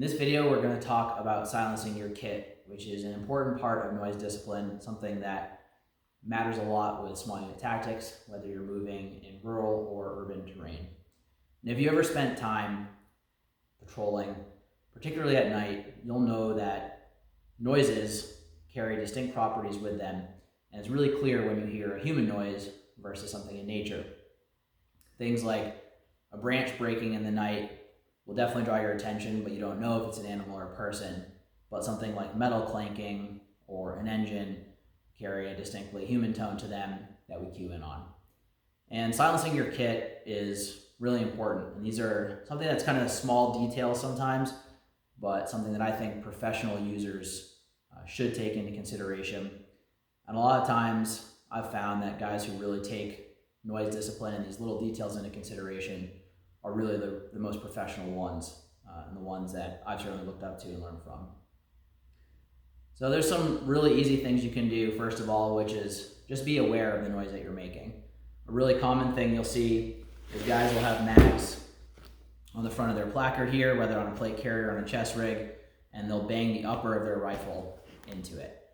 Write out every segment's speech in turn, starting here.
In this video, we're going to talk about silencing your kit, which is an important part of noise discipline, something that matters a lot with small unit tactics, whether you're moving in rural or urban terrain. And if you ever spent time patrolling, particularly at night, you'll know that noises carry distinct properties with them, and it's really clear when you hear a human noise versus something in nature. Things like a branch breaking in the night will definitely draw your attention, but you don't know if it's an animal or a person. But something like metal clanking or an engine carry a distinctly human tone to them that we cue in on. And silencing your kit is really important. And these are something that's kind of small details sometimes, but something that I think professional users should take into consideration. And a lot of times I've found that guys who really take noise discipline and these little details into consideration are really the most professional ones, and the ones that I've certainly looked up to and learned from. So there's some really easy things you can do, first of all, which is just be aware of the noise that you're making. A really common thing you'll see is guys will have mags on the front of their placard here, whether on a plate carrier or on a chest rig, and they'll bang the upper of their rifle into it.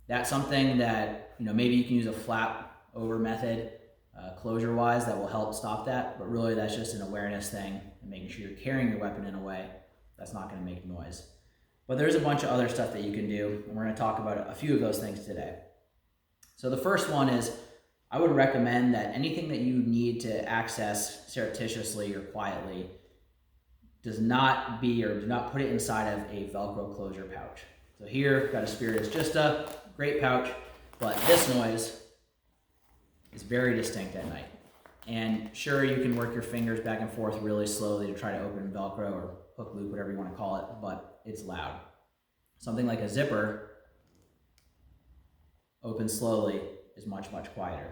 That's something that, maybe you can use a flap over method closure-wise that will help stop that, but really that's just an awareness thing and making sure you're carrying your weapon in a way that's not going to make noise. But there's a bunch of other stuff that you can do, and we're going to talk about a few of those things today. So the first one is, I would recommend that anything that you need to access surreptitiously or quietly do not put it inside of a Velcro closure pouch. So here, I've got a Spiritus JSTA, great pouch, but this noise is very distinct at night. And sure, you can work your fingers back and forth really slowly to try to open Velcro or hook loop, whatever you want to call it, but it's loud. Something like a zipper, open slowly, is much, much quieter.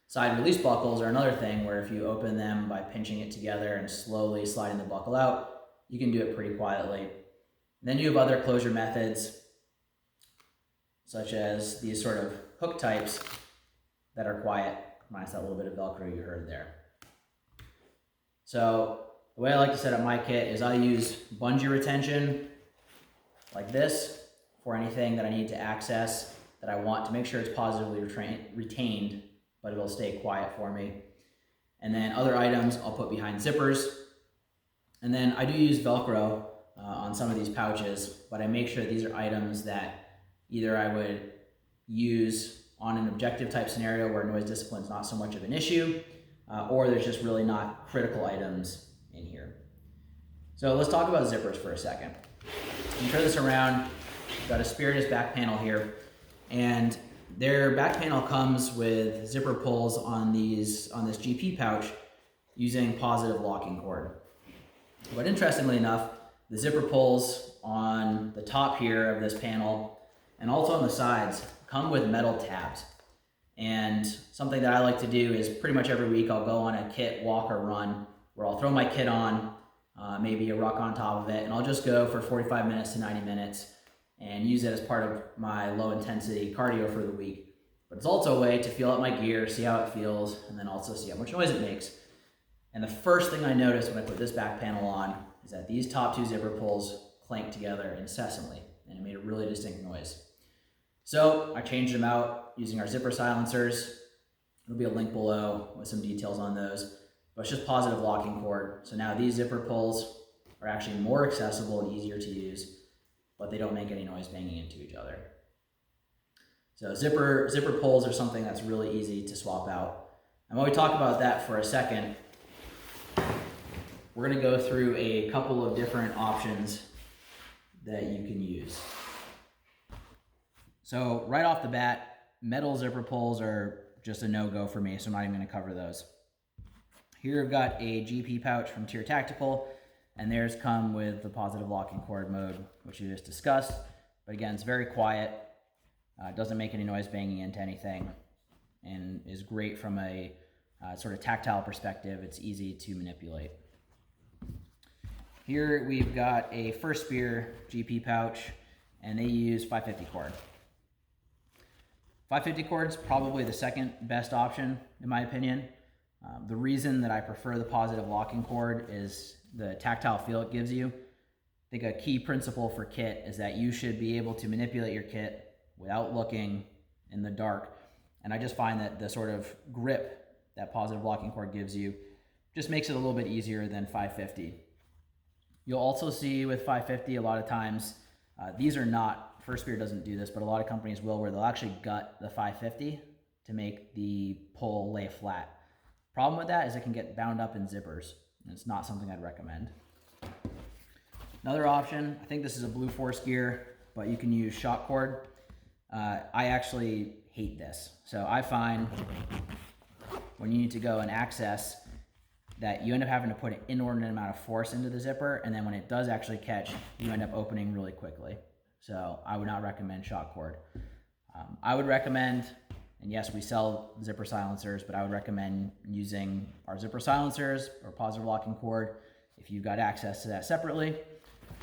Side release buckles are another thing where if you open them by pinching it together and slowly sliding the buckle out, you can do it pretty quietly. And then you have other closure methods, such as these sort of hook types that are quiet, minus that little bit of Velcro you heard there. So the way I like to set up my kit is I use bungee retention like this for anything that I need to access that I want to make sure it's positively retained, but it'll stay quiet for me. And then other items I'll put behind zippers. And then I do use Velcro on some of these pouches, but I make sure these are items that either I would use on an objective type scenario where noise discipline is not so much of an issue, or there's just really not critical items in here. So let's talk about zippers for a second. You turn this around, I've got a Spiritus back panel here, and their back panel comes with zipper pulls on this GP pouch using positive locking cord. But interestingly enough, the zipper pulls on the top here of this panel and also on the sides come with metal tabs. And something that I like to do is pretty much every week I'll go on a kit walk or run where I'll throw my kit on, maybe a ruck on top of it, and I'll just go for 45 minutes to 90 minutes and use it as part of my low intensity cardio for the week. But it's also a way to feel out my gear, see how it feels, and then also see how much noise it makes. And the first thing I noticed when I put this back panel on is that these top two zipper pulls clank together incessantly, and it made a really distinct noise. So I changed them out using our zipper silencers. There'll be a link below with some details on those, but it's just positive locking cord. So now these zipper pulls are actually more accessible and easier to use, but they don't make any noise banging into each other. So zipper pulls are something that's really easy to swap out. And while we talk about that for a second, we're going to go through a couple of different options that you can use. So right off the bat, metal zipper pulls are just a no-go for me, so I'm not even going to cover those. Here I've got a GP pouch from Tier Tactical, and theirs come with the positive locking cord mode, which we just discussed. But again, it's very quiet, doesn't make any noise banging into anything, and is great from a sort of tactile perspective. It's easy to manipulate. Here we've got a First Spear GP pouch, and they use 550 cord. 550 cord is probably the second best option, in my opinion. The reason that I prefer the positive locking cord is the tactile feel it gives you. think a key principle for kit is that you should be able to manipulate your kit without looking in the dark. And I just find that the sort of grip that positive locking cord gives you just makes it a little bit easier than 550. You'll also see with 550 a lot of times, these are not, First Spirit doesn't do this, but a lot of companies will, where they'll actually gut the 550 to make the pull lay flat. Problem with that is it can get bound up in zippers, and it's not something I'd recommend. Another option, I think this is a Blue Force gear, but you can use shock cord. I actually hate this. So I find when you need to go and access that you end up having to put an inordinate amount of force into the zipper, and then when it does actually catch, you end up opening really quickly. So I would not recommend shock cord. I would recommend, and yes, we sell zipper silencers, but I would recommend using our zipper silencers or positive locking cord if you've got access to that separately.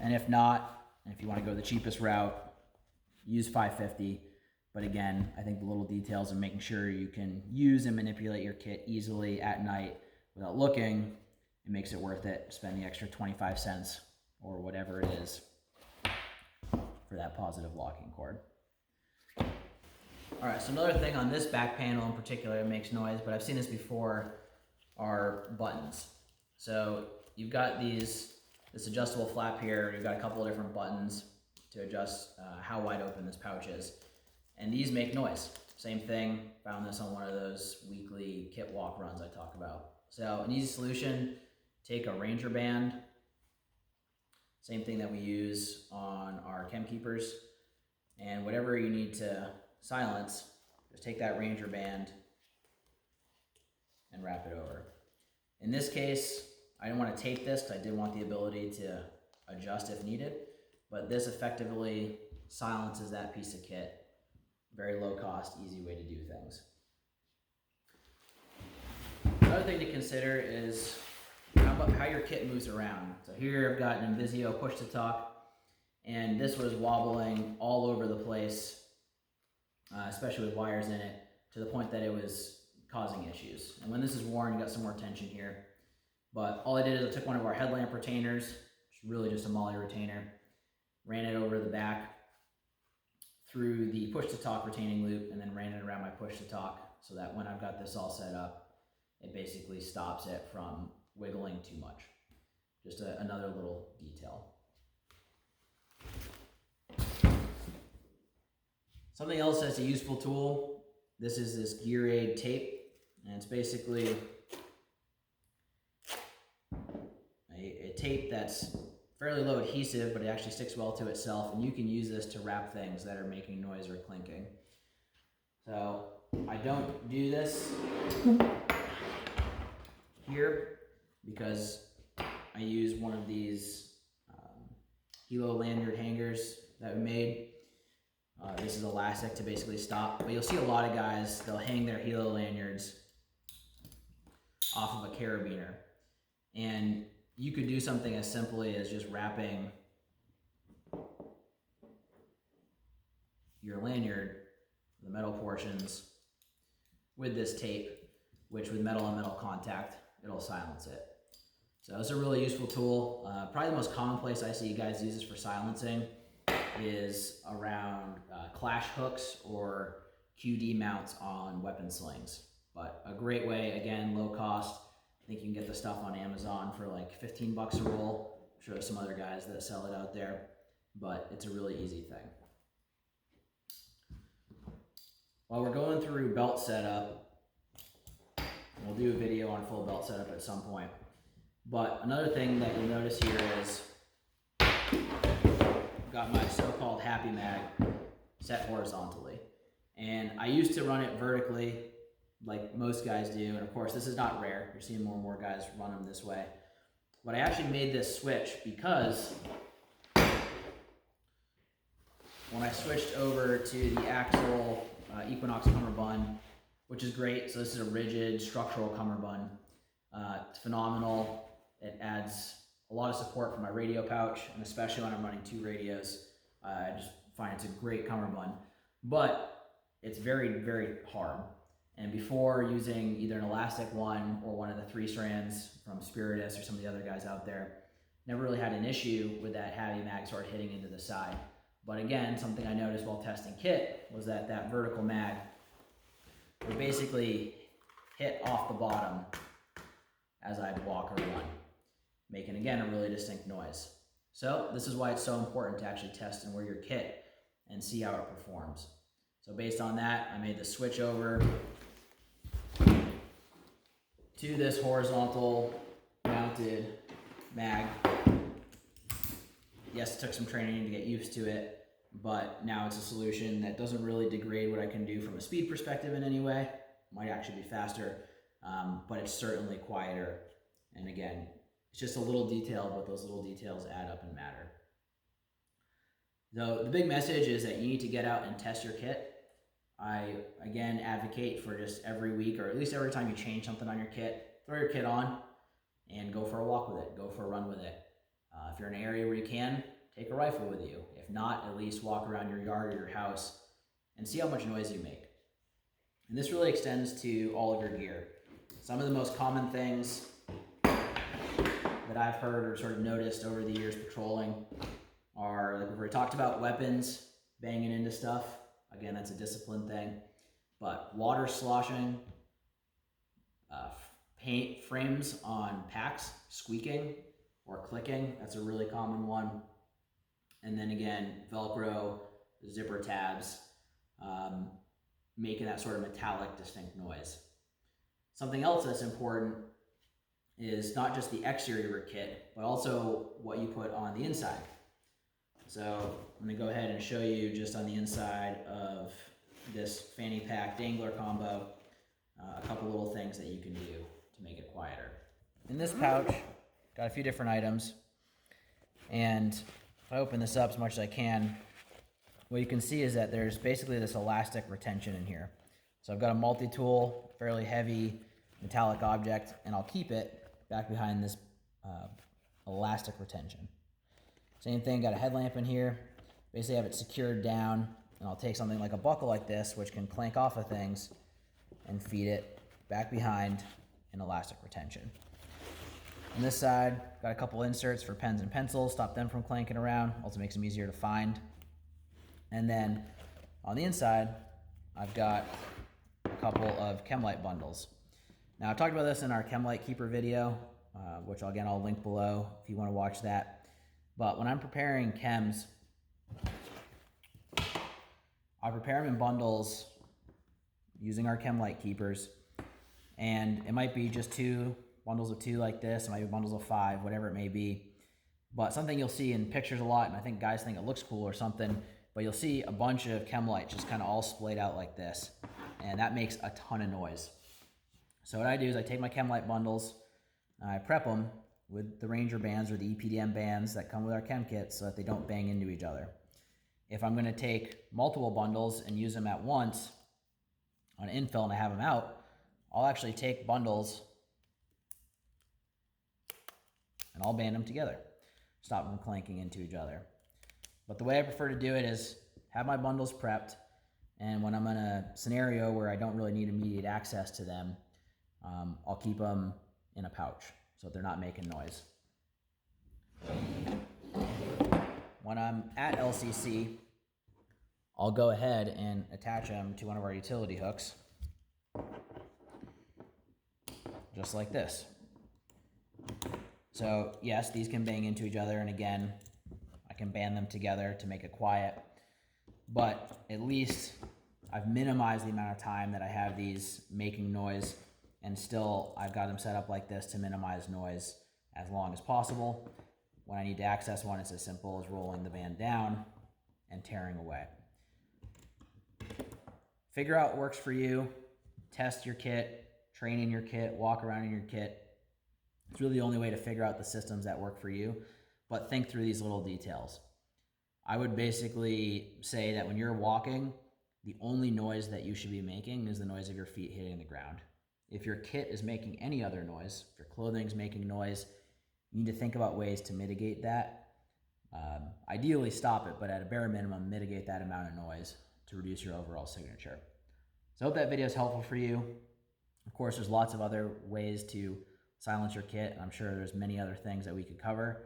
And if not, and if you want to go the cheapest route, use 550. But again, I think the little details of making sure you can use and manipulate your kit easily at night without looking, it makes it worth it. Spend the extra 25 cents or whatever it is for that positive locking cord. All right, so another thing on this back panel in particular that makes noise, but I've seen this before, are buttons. So you've got this adjustable flap here. You've got a couple of different buttons to adjust how wide open this pouch is. And these make noise. Same thing, found this on one of those weekly kit walk runs I talk about. So an easy solution, take a Ranger band, same thing that we use on our chem keepers, and whatever you need to silence, just take that Ranger band and wrap it over. In this case, I didn't want to tape this because I did want the ability to adjust if needed, but this effectively silences that piece of kit. Very low cost, easy way to do things. Another thing to consider is how your kit moves around. So here I've got an Invisio push to talk, and this was wobbling all over the place, especially with wires in it, to the point that it was causing issues. And when this is worn, you got some more tension here. But all I did is I took one of our headlamp retainers, which is really just a MOLLE retainer, ran it over the back through the push to talk retaining loop, and then ran it around my push to talk so that when I've got this all set up, it basically stops it from wiggling too much. Just another little detail. Something else that's a useful tool, this is this Gear Aid tape, and it's basically a tape that's fairly low adhesive, but it actually sticks well to itself, and you can use this to wrap things that are making noise or clinking. So I don't do this here because I use one of these Helo lanyard hangers that we made. This is elastic to basically stop, but you'll see a lot of guys, they'll hang their Helo lanyards off of a carabiner, and you could do something as simply as just wrapping your lanyard, the metal portions, with this tape, which with metal on metal contact, it'll silence it. So it's a really useful tool. Probably the most common place I see you guys use this for silencing is around clash hooks or QD mounts on weapon slings. But a great way, again, low cost. I think you can get the stuff on Amazon for like 15 bucks a roll. I'm sure there's some other guys that sell it out there, but it's a really easy thing. While we're going through belt setup, we'll do a video on full belt setup at some point. But another thing that you'll notice here is I've got my so-called Happy Mag set horizontally. And I used to run it vertically, like most guys do, and of course this is not rare. You're seeing more and more guys run them this way. But I actually made this switch because when I switched over to the Axle Equinox Cummerbund, which is great, so this is a rigid structural Cummerbund. It's phenomenal. It adds a lot of support for my radio pouch, and especially when I'm running 2 radios, I just find it's a great Cummerbund. But it's very, very hard. And before using either an elastic one or one of the 3 strands from Spiritus or some of the other guys out there, never really had an issue with that heavy mag sort of hitting into the side. But again, something I noticed while testing kit was that that vertical mag would basically hit off the bottom as I'd walk or run, making, again, a really distinct noise. So this is why it's so important to actually test and wear your kit and see how it performs. So based on that, I made the switch over to this horizontal mounted mag. Yes, it took some training to get used to it, but now it's a solution that doesn't really degrade what I can do from a speed perspective in any way. Might actually be faster, but it's certainly quieter. And again, it's just a little detail, but those little details add up and matter. So the big message is that you need to get out and test your kit. I, again, advocate for just every week, or at least every time you change something on your kit, throw your kit on and go for a walk with it, go for a run with it. If you're in an area where you can, take a rifle with you. If not, at least walk around your yard or your house and see how much noise you make. And this really extends to all of your gear. Some of the most common things that I've heard or sort of noticed over the years patrolling are, like we've already talked about, weapons banging into stuff. Again, that's a discipline thing. But water sloshing, paint frames on packs squeaking or clicking, that's a really common one. And then again, Velcro, zipper tabs, making that sort of metallic, distinct noise. Something else that's important is not just the exterior of your kit, but also what you put on the inside. So I'm gonna go ahead and show you just on the inside of this fanny pack dangler combo, a couple little things that you can do to make it quieter. In this pouch, got a few different items. And if I open this up as much as I can, what you can see is that there's basically this elastic retention in here. So I've got a multi-tool, fairly heavy metallic object, and I'll keep it back behind this elastic retention. Same thing, got a headlamp in here. Basically have it secured down, and I'll take something like a buckle like this, which can clank off of things, and feed it back behind an elastic retention. On this side, got a couple inserts for pens and pencils, stop them from clanking around, also makes them easier to find. And then on the inside, I've got a couple of Chemlite bundles. Now, I talked about this in our Chemlite Keeper video, which again, I'll link below if you want to watch that. But when I'm preparing chems, I prepare them in bundles using our Chemlite Keepers. And it might be just bundles of 2 like this, it might be bundles of 5, whatever it may be. But something you'll see in pictures a lot, and I think guys think it looks cool or something, but you'll see a bunch of Chemlites just kind of all splayed out like this. And that makes a ton of noise. So what I do is I take my Chemlite bundles, I prep them with the Ranger bands or the EPDM bands that come with our chem kits so that they don't bang into each other. If I'm gonna take multiple bundles and use them at once on infill and I have them out, I'll actually take bundles and I'll band them together, stop them clanking into each other. But the way I prefer to do it is have my bundles prepped, and when I'm in a scenario where I don't really need immediate access to them, I'll keep them in a pouch so they're not making noise. When I'm at LCC, I'll go ahead and attach them to one of our utility hooks, just like this. So yes, these can bang into each other, and again, I can band them together to make it quiet, but at least I've minimized the amount of time that I have these making noise, and still I've got them set up like this to minimize noise as long as possible. When I need to access one, it's as simple as rolling the band down and tearing away. Figure out what works for you, test your kit, train in your kit, walk around in your kit. It's really the only way to figure out the systems that work for you, but think through these little details. I would basically say that when you're walking, the only noise that you should be making is the noise of your feet hitting the ground. If your kit is making any other noise, if your clothing's making noise, you need to think about ways to mitigate that. Ideally stop it, but at a bare minimum, mitigate that amount of noise to reduce your overall signature. So I hope that video is helpful for you. Of course, there's lots of other ways to silence your kit. I'm sure there's many other things that we could cover.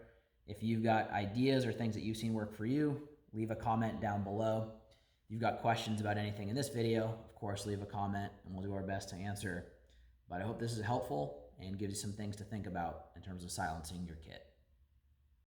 If you've got ideas or things that you've seen work for you, leave a comment down below. If you've got questions about anything in this video, of course, leave a comment and we'll do our best to answer. But I hope this is helpful and gives you some things to think about in terms of silencing your kit.